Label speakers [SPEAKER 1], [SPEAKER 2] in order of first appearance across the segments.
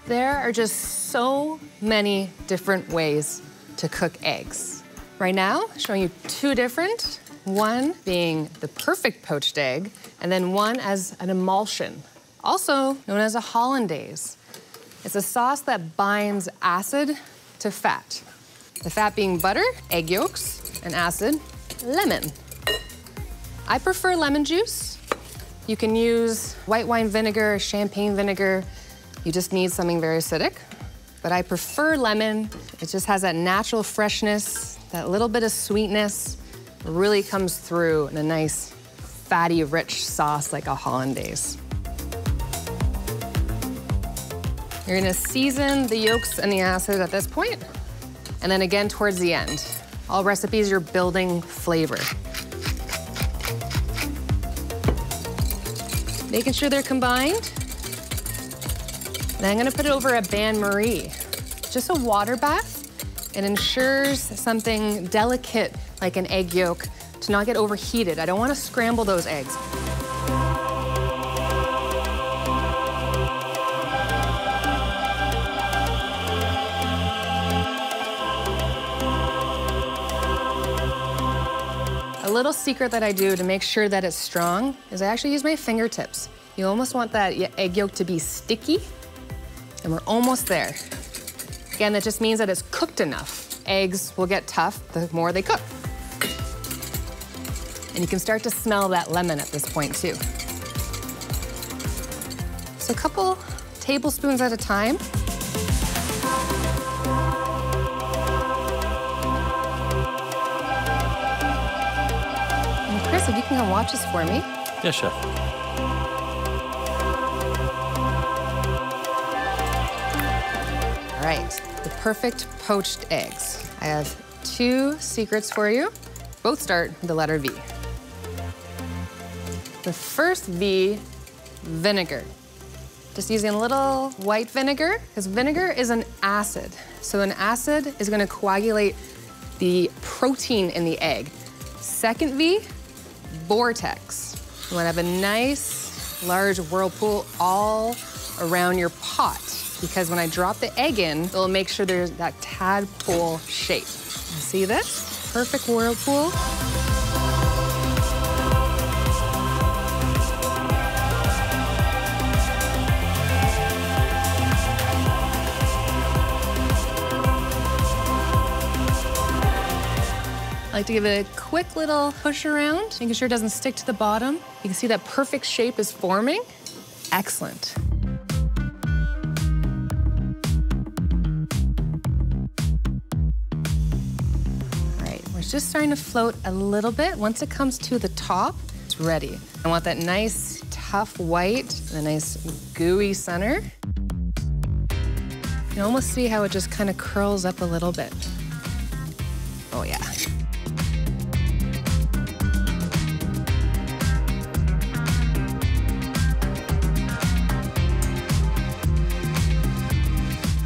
[SPEAKER 1] There are just so many different ways to cook eggs. Right now, showing you two different, one being the perfect poached egg, and then one as an emulsion, also known as a hollandaise. It's a sauce that binds acid to fat. The fat being butter, egg yolks, and acid, lemon. I prefer lemon juice. You can use white wine vinegar, champagne vinegar. You just need something very acidic. But I prefer lemon. It just has that natural freshness, that little bit of sweetness. It really comes through in a nice, fatty, rich sauce like a hollandaise. You're gonna season the yolks and the acid at this point, and then again towards the end. All recipes, you're building flavor. Making sure they're combined. Then I'm gonna put it over a bain-marie. Just a water bath. It ensures something delicate like an egg yolk to not get overheated. I don't wanna scramble those eggs. A little secret that I do to make sure that it's strong is I actually use my fingertips. You almost want that egg yolk to be sticky, and we're almost there. Again, that just means that it's cooked enough. Eggs will get tough the more they cook. And you can start to smell that lemon at this point too. So a couple tablespoons at a time. And Chris, if you can come watch this for me.
[SPEAKER 2] Yeah, chef.
[SPEAKER 1] All right, the perfect poached eggs. I have two secrets for you. Both start with the letter V. The first V, vinegar. Just using a little white vinegar, because vinegar is an acid. So an acid is gonna coagulate the protein in the egg. Second V, vortex. You wanna have a nice, large whirlpool all around your pot, because when I drop the egg in, it'll make sure there's that tadpole shape. You see this? Perfect whirlpool. I like to give it a quick little push around, making sure it doesn't stick to the bottom. You can see that perfect shape is forming. Excellent. It's just starting to float a little bit. Once it comes to the top, it's ready. I want that nice, tough white, and a nice gooey center. You can almost see how it just kind of curls up a little bit. Oh yeah.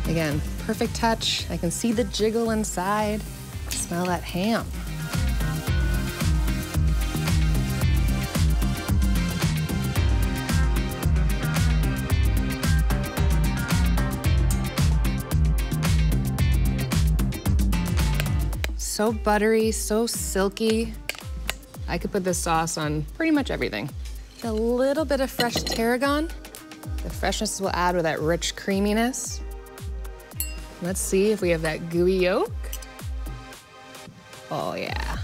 [SPEAKER 1] Again, perfect touch. I can see the jiggle inside. Smell that ham. So buttery, so silky. I could put this sauce on pretty much everything. A little bit of fresh tarragon. The freshness will add with that rich creaminess. Let's see if we have that gooey yolk. Oh, yeah.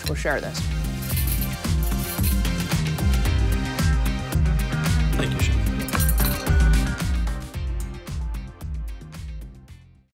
[SPEAKER 1] We'll share this.